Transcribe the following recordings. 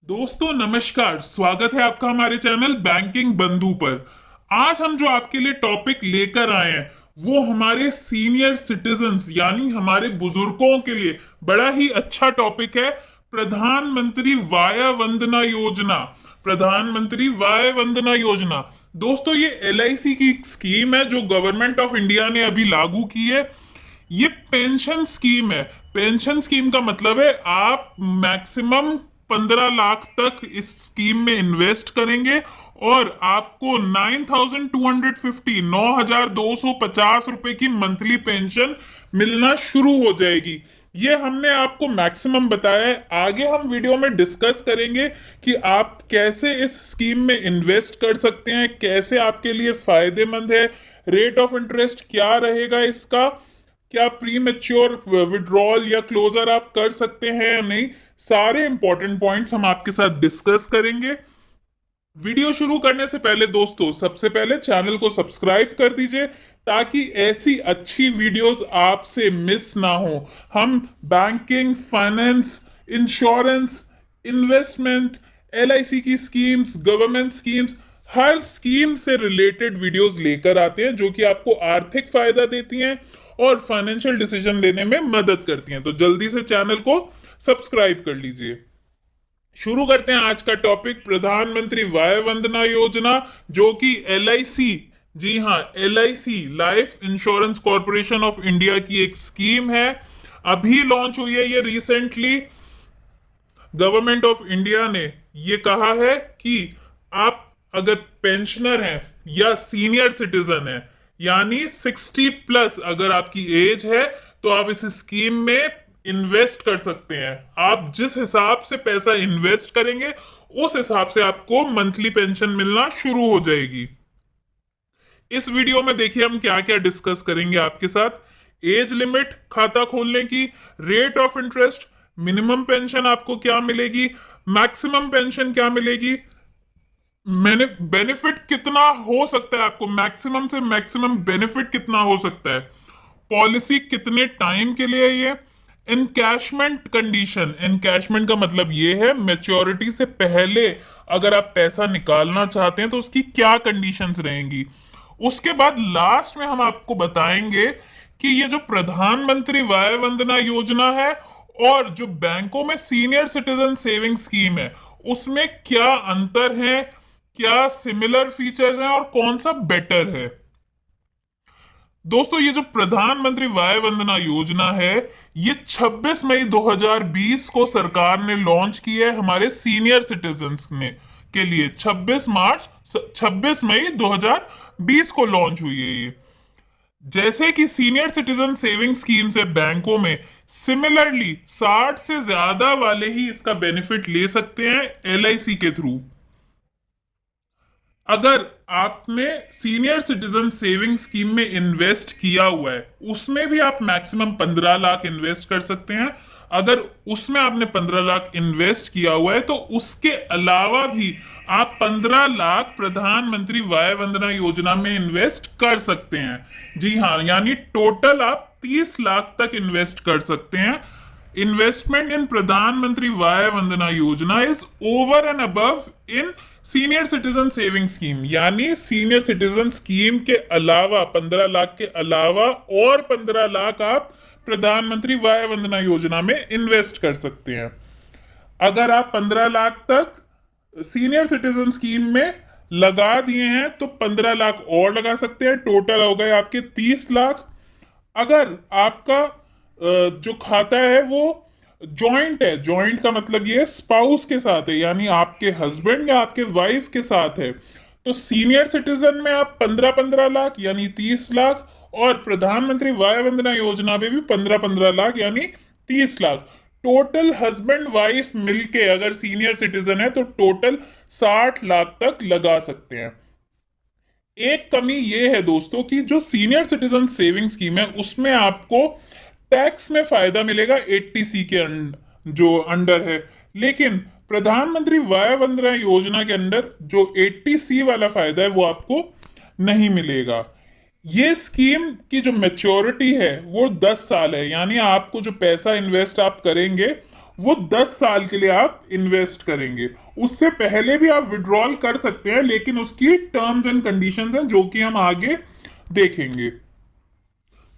दोस्तों नमस्कार। स्वागत है आपका हमारे चैनल बैंकिंग बंधु पर। आज हम जो आपके लिए टॉपिक लेकर आए हैं वो हमारे सीनियर सिटीजन्स यानी हमारे बुजुर्गों के लिए बड़ा ही अच्छा टॉपिक है। प्रधानमंत्री वाया वंदना योजना। प्रधानमंत्री वाया वंदना योजना दोस्तों, ये एलआईसी की स्कीम है जो गवर्नमेंट ऑफ इंडिया ने अभी लागू की है। ये पेंशन स्कीम है। पेंशन स्कीम का मतलब है आप मैक्सिमम 15 लाख तक इस स्कीम में इन्वेस्ट करेंगे और आपको 9,250 रुपए की मंथली पेंशन मिलना शुरू हो जाएगी। ये हमने आपको मैक्सिमम बताया है। आगे हम वीडियो में डिस्कस करेंगे कि आप कैसे इस स्कीम में इन्वेस्ट कर सकते हैं, कैसे आपके लिए फायदेमंद है, रेट ऑफ इंटरेस्ट क्या रहेगा इसका, क्या प्री मेच्योर विड्रॉल या क्लोजर आप कर सकते हैं या नहीं। सारे इंपॉर्टेंट पॉइंट्स हम आपके साथ डिस्कस करेंगे। वीडियो शुरू करने से पहले दोस्तों, सबसे पहले चैनल को सब्सक्राइब कर दीजिए ताकि ऐसी अच्छी वीडियोस आपसे मिस ना हो। हम banking, finance, insurance, investment, LIC की स्कीम्स, गवर्नमेंट स्कीम्स, हर स्कीम से रिलेटेड वीडियोस लेकर आते हैं जो कि आपको आर्थिक फायदा देती हैं और फाइनेंशियल डिसीजन लेने में मदद करती हैं। तो जल्दी से चैनल को सब्सक्राइब कर लीजिए। शुरू करते हैं आज का टॉपिक, प्रधानमंत्री वय वंदना योजना, जो कि एलआईसी, जी हाँ, LIC life insurance corporation of India की एक स्कीम है। अभी लॉन्च हुई है ये रिसेंटली। गवर्नमेंट ऑफ इंडिया ने ये कहा है कि आप अगर पेंशनर हैं या सीनियर सिटीजन हैं, यानी 60+ अगर आपकी एज है, तो आप इस स्कीम में इन्वेस्ट कर सकते हैं। आप जिस हिसाब से पैसा इन्वेस्ट करेंगे उस हिसाब से आपको मंथली पेंशन मिलना शुरू हो जाएगी। इस वीडियो में देखिए हम क्या क्या डिस्कस करेंगे आपके साथ। एज लिमिट खाता खोलने की, rate of interest, minimum pension आपको क्या मिलेगी, मैक्सिमम पेंशन क्या मिलेगी, बेनिफिट कितना हो सकता है, आपको मैक्सिमम से मैक्सिमम बेनिफिट कितना हो सकता है, पॉलिसी कितने टाइम के लिए है ये, इनकैशमेंट कंडीशन। इनकैशमेंट का मतलब ये है मेच्योरिटी से पहले अगर आप पैसा निकालना चाहते हैं तो उसकी क्या कंडीशंस रहेंगी। उसके बाद लास्ट में हम आपको बताएंगे कि ये जो प्रधानमंत्री वय वंदना योजना है और जो बैंकों में सीनियर सिटीजन सेविंग स्कीम है उसमें क्या अंतर है, क्या सिमिलर फीचर्स हैं और कौन सा बेटर है। दोस्तों, ये जो प्रधानमंत्री वय वंदना योजना है ये 26 मई 2020 को सरकार ने लॉन्च की है हमारे सीनियर सिटीजन्स ने के लिए। 26 मई 2020 को लॉन्च हुई है ये। जैसे कि सीनियर सिटीजन सेविंग स्कीम से बैंकों में सिमिलरली 60 से ज्यादा वाले ही इसका बेनिफिट ले सकते हैं एलआईसी के थ्रू। अगर आपने सीनियर सिटीजन सेविंग स्कीम में इन्वेस्ट किया हुआ है उसमें भी आप मैक्सिमम 15 लाख इन्वेस्ट कर सकते हैं। अगर उसमें आपने 15 लाख इन्वेस्ट किया हुआ है तो उसके अलावा भी आप 15 लाख प्रधानमंत्री वय वंदना योजना में इन्वेस्ट कर सकते हैं। जी हाँ, यानी टोटल आप 30 लाख तक इन्वेस्ट कर सकते हैं। इन्वेस्टमेंट इन प्रधानमंत्री वय Vandana Yojana is over and above in senior citizen saving scheme, यानी सीनियर सिटीजन स्कीम के अलावा 15 लाख के अलावा और 15 लाख आप प्रधानमंत्री वय वंदना योजना में इन्वेस्ट कर सकते हैं। अगर आप 15 लाख तक सीनियर सिटीजन स्कीम में लगा दिए हैं तो 15 लाख और लगा सकते हैं, टोटल हो गए आपके 30 लाख। अगर आपका जो खाता है वो जॉइंट है, जॉइंट का मतलब ये स्पाउस के साथ है, यानी आपके हस्बैंड या आपके वाइफ के साथ है, तो सीनियर सिटीजन में आप 15-15 लाख यानी 30 लाख और प्रधानमंत्री वय वंदना योजना में भी 15-15 लाख यानी 30 लाख। टोटल हस्बैंड वाइफ मिलके अगर सीनियर सिटीजन है तो टोटल 60 लाख तक लगा सकते हैं। एक कमी ये है दोस्तों कि जो सीनियर सिटीजन सेविंग स्कीम है उसमें आपको टैक्स में फायदा मिलेगा 80C के जो अंडर है, लेकिन प्रधानमंत्री वय वंदना योजना के अंदर जो 80C वाला फायदा है वो आपको नहीं मिलेगा। ये स्कीम की जो मेच्योरिटी है वो 10 साल है, यानी आपको जो पैसा इन्वेस्ट आप करेंगे वो 10 साल के लिए आप इन्वेस्ट करेंगे। उससे पहले भी आप विड्रॉल कर सकते हैं, लेकिन उसकी टर्म्स एंड कंडीशंस हैं जो कि हम आगे देखेंगे।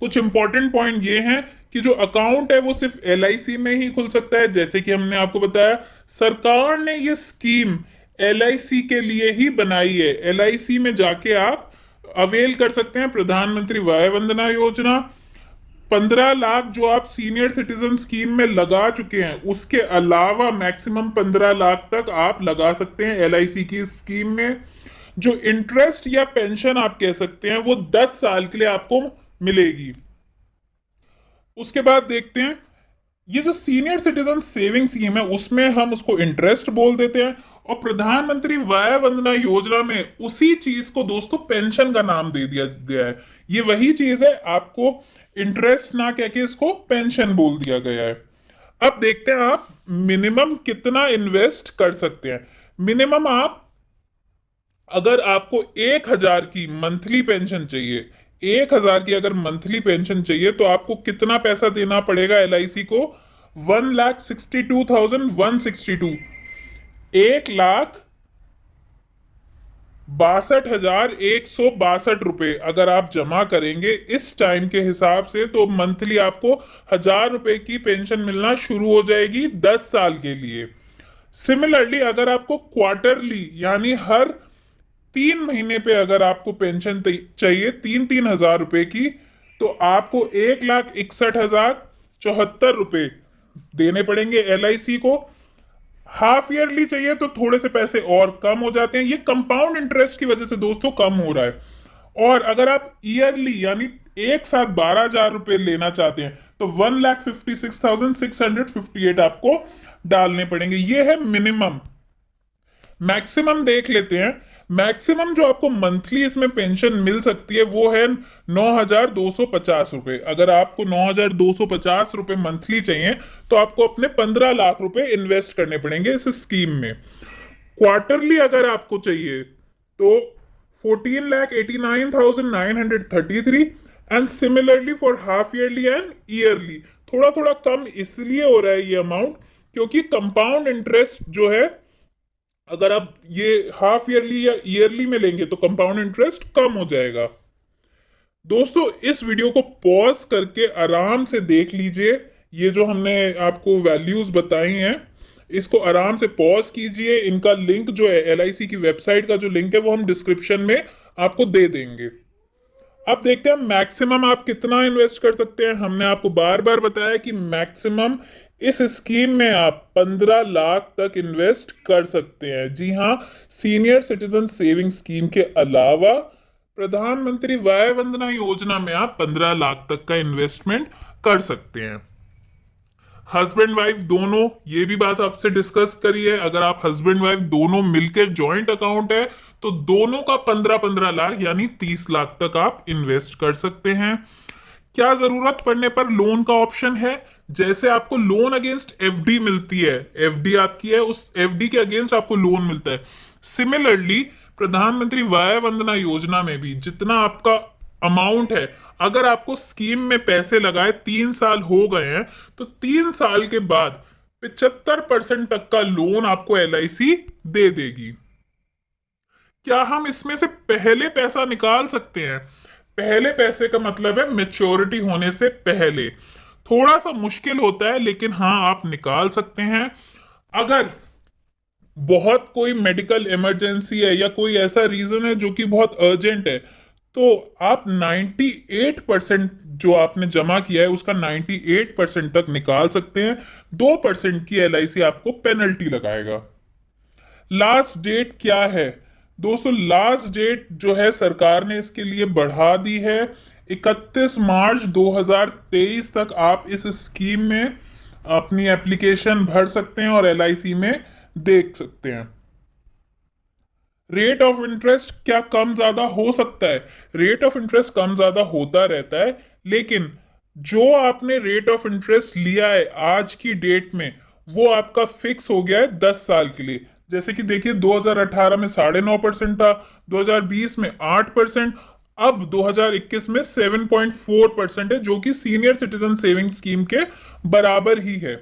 कुछ इंपॉर्टेंट पॉइंट ये हैं कि जो अकाउंट है वो सिर्फ एलआईसी में ही खुल सकता है। जैसे कि हमने आपको बताया, सरकार ने ये स्कीम एलआईसी के लिए ही बनाई है। एलआईसी में जाके आप अवेल कर सकते हैं प्रधानमंत्री वय वंदना योजना। 15 लाख जो आप सीनियर सिटीजन स्कीम में लगा चुके हैं, उसके अलावा मैक्सिमम 15 लाख तक आप लगा सकते हैं एलआईसी की स्कीम में। जो इंटरेस्ट या पेंशन आप कह सकते हैं, वो 10 साल के लिए आपको मिलेगी। उसके बाद देखते हैं, ये जो सीनियर सिटीजन सेविंग स्कीम है उसमें हम उसको इंटरेस्ट बोल देते हैं, और प्रधानमंत्री वय वंदना योजना में उसी चीज को दोस्तों पेंशन का नाम दे दिया गया है। ये वही चीज है, आपको इंटरेस्ट ना कह के इसको पेंशन बोल दिया गया है। अब देखते हैं आप मिनिमम कितना इन्वेस्ट कर सकते हैं। मिनिमम आप, अगर आपको 1,000 की मंथली पेंशन चाहिए, 1,000 की अगर मंथली पेंशन चाहिए, तो आपको कितना पैसा देना पड़ेगा एलआईसी को? 1,62,162, 1,62,162 अगर आप जमा करेंगे इस टाइम के हिसाब से, तो मंथली आपको 1,000 रुपए की पेंशन मिलना शुरू हो जाएगी 10 साल के लिए। सिमिलरली अगर आपको क्वार्टरली यानी हर 3 महीने पे अगर आपको पेंशन चाहिए 3,000 रुपए की, तो आपको 1,61,074 रुपए देने पड़ेंगे एलआईसी को। हाफ ईयरली चाहिए तो थोड़े से पैसे और कम हो जाते हैं, ये कंपाउंड इंटरेस्ट की वजह से दोस्तों कम हो रहा है। और अगर आप ईयरली यानी एक साथ 12,000 रुपए लेना चाहते हैं, तो 1,56,658 आपको डालने पड़ेंगे। ये है मिनिमम। मैक्सिमम देख लेते हैं। मैक्सिमम जो आपको मंथली इसमें पेंशन मिल सकती है वो है 9,250 रुपए। अगर आपको 9,250 रुपए मंथली चाहिए, तो आपको अपने 15 लाख रुपए इन्वेस्ट करने पड़ेंगे इस स्कीम में। क्वार्टरली अगर आपको चाहिए तो 14,89,933, and similarly for half yearly and yearly. थोड़ा थोड़ा कम इसलिए हो रहा है ये अमाउंट, क्योंकि कंपाउंड इंटरेस्ट जो है, अगर आप ये हाफ ईयरली या ईयरली में लेंगे तो कंपाउंड इंटरेस्ट कम हो जाएगा। दोस्तों इस वीडियो को पॉज करके आराम से देख लीजिए। ये जो हमने आपको वैल्यूज बताई हैं, इसको आराम से पॉज कीजिए। इनका लिंक जो है, एलआईसी की वेबसाइट का जो लिंक है, वो हम डिस्क्रिप्शन में आपको दे देंगे। अब देखते हैं मैक्सिमम आप कितना इन्वेस्ट कर सकते हैं। हमने आपको बार बार बताया कि मैक्सिमम इस स्कीम में आप 15 लाख तक इन्वेस्ट कर सकते हैं। जी हाँ, सीनियर सिटीजन सेविंग स्कीम के अलावा प्रधानमंत्री वय वंदना योजना में आप 15 लाख तक का इन्वेस्टमेंट कर सकते हैं। हस्बैंड वाइफ दोनों, ये भी बात आपसे डिस्कस करी है। अगर आप हस्बैंड वाइफ दोनों मिलकर जॉइंट अकाउंट है, तो दोनों का 15-15 लाख यानी 30 लाख तक आप इन्वेस्ट कर सकते हैं। क्या जरूरत पड़ने पर लोन का ऑप्शन है? जैसे आपको लोन अगेंस्ट एफडी मिलती है, एफडी आपकी है, उस एफडी के अगेंस्ट आपको लोन मिलता है। सिमिलरली प्रधानमंत्री वय वंदना योजना में भी जितना आपका अमाउंट है, अगर आपको स्कीम में पैसे लगाए 3 साल हो गए हैं, तो 3 साल के बाद 75% तक का लोन आपको एलआईसी दे देगी। क्या हम इसमें से पहले पैसा निकाल सकते हैं? पहले पैसे का मतलब है मेच्योरिटी होने से पहले। थोड़ा सा मुश्किल होता है, लेकिन हाँ आप निकाल सकते हैं। अगर बहुत कोई मेडिकल इमरजेंसी है या कोई ऐसा रीजन है जो कि बहुत अर्जेंट है, तो आप 98% जो आपने जमा किया है उसका 98% तक निकाल सकते हैं। 2% की एलआईसी आपको पेनल्टी लगाएगा। लास्ट डेट क्या है दोस्तों? लास्ट डेट जो है सरकार ने इसके लिए बढ़ा दी है। 31 मार्च 2023 तक आप इस स्कीम में अपनी एप्लीकेशन भर सकते हैं और एलआईसी में देख सकते हैं। रेट ऑफ इंटरेस्ट क्या कम ज्यादा हो सकता है? रेट ऑफ इंटरेस्ट कम ज्यादा होता रहता है, लेकिन जो आपने रेट ऑफ इंटरेस्ट लिया है आज की डेट में, वो आपका फिक्स हो गया है 10 साल के लिए। जैसे कि देखिए 2018 में 9.5% था, 2020 में 8%, अब 2021 में 7.4% है, जो कि सीनियर सिटीजन सेविंग स्कीम के बराबर ही है।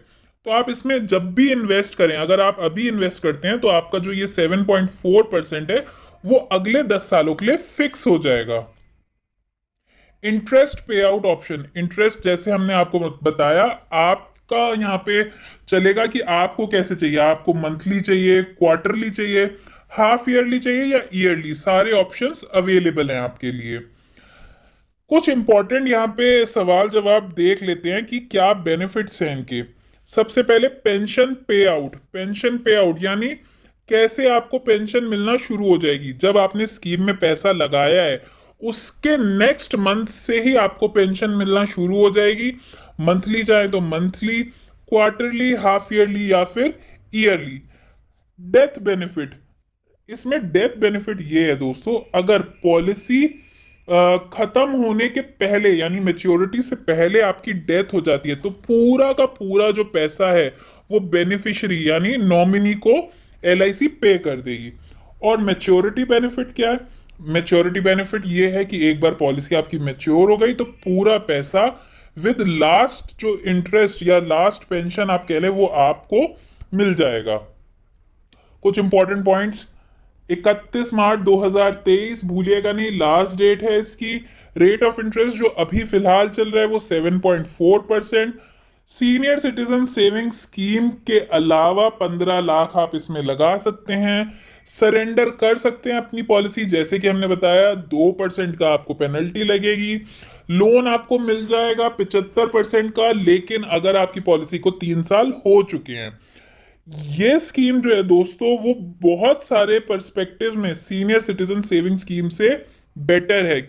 तो आप इसमें जब भी इन्वेस्ट करें, अगर आप अभी इन्वेस्ट करते हैं तो आपका जो ये 7.4% है वो अगले 10 सालों के लिए फिक्स हो जाएगा। इंटरेस्ट पे आउट ऑप्शन, इंटरेस्ट जैसे हमने आपको बताया, आपका यहाँ पे चलेगा कि आपको कैसे चाहिए, आपको मंथली चाहिए, क्वार्टरली चाहिए, हाफ ईयरली चाहिए या ईयरली, सारे ऑप्शंस अवेलेबल हैं आपके लिए। कुछ इंपॉर्टेंट यहाँ पे सवाल जवाब देख लेते हैं कि क्या बेनिफिट्स हैं इनके। सबसे पहले पेंशन पे आउट, पेंशन पे आउट यानी कैसे आपको पेंशन मिलना शुरू हो जाएगी। जब आपने स्कीम में पैसा लगाया है उसके नेक्स्ट मंथ से ही आपको पेंशन मिलना शुरू हो जाएगी। मंथली चाहे तो मंथली, क्वार्टरली, हाफ ईयरली या फिर ईयरली। डेथ बेनिफिट, इसमें डेथ बेनिफिट ये है दोस्तों, अगर पॉलिसी खत्म होने के पहले यानी मेच्योरिटी से पहले आपकी डेथ हो जाती है तो पूरा का पूरा जो पैसा है वो बेनिफिशियरी यानी नॉमिनी को एलआईसी पे कर देगी। और मेच्योरिटी बेनिफिट क्या है? मेच्योरिटी बेनिफिट ये है कि एक बार पॉलिसी आपकी मेच्योर हो गई तो पूरा पैसा विद लास्ट जो इंटरेस्ट या लास्ट पेंशन आप कह लें वो आपको मिल जाएगा। कुछ इंपॉर्टेंट पॉइंट्स, 31 मार्च 2023 भूलिएगा नहीं, लास्ट डेट है इसकी। रेट ऑफ इंटरेस्ट जो अभी फिलहाल चल रहा है वो 7.4%। सीनियर सिटीजन सेविंग स्कीम के अलावा 15 लाख आप इसमें लगा सकते हैं, सरेंडर कर सकते हैं अपनी पॉलिसी, जैसे कि हमने बताया 2% का आपको पेनल्टी लगेगी। लोन आपको मिल जाएगा 75% का, लेकिन अगर आपकी पॉलिसी को 3 साल हो चुके हैं। ये स्कीम जो है दोस्तों वो बहुत सारे पर्सपेक्टिव में सीनियर सिटीजन सेविंग स्कीम से बेटर है।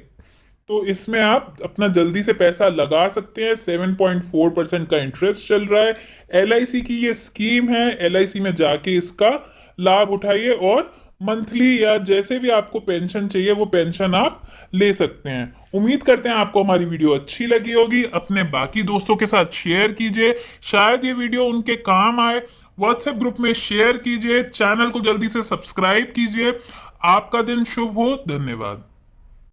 तो इसमें आप अपना जल्दी से पैसा लगा सकते हैं। 7.4% का इंटरेस्ट चल रहा है। एलआईसी की ये स्कीम है, एलआईसी में जाके इसका लाभ उठाइए और मंथली या जैसे भी आपको पेंशन चाहिए वो पेंशन आप ले सकते हैं। उम्मीद करते हैं आपको हमारी वीडियो अच्छी लगी होगी। अपने बाकी दोस्तों के साथ शेयर कीजिए, शायद ये वीडियो उनके काम आए। व्हाट्सएप ग्रुप में शेयर कीजिए, चैनल को जल्दी से सब्सक्राइब कीजिए। आपका दिन शुभ हो। धन्यवाद।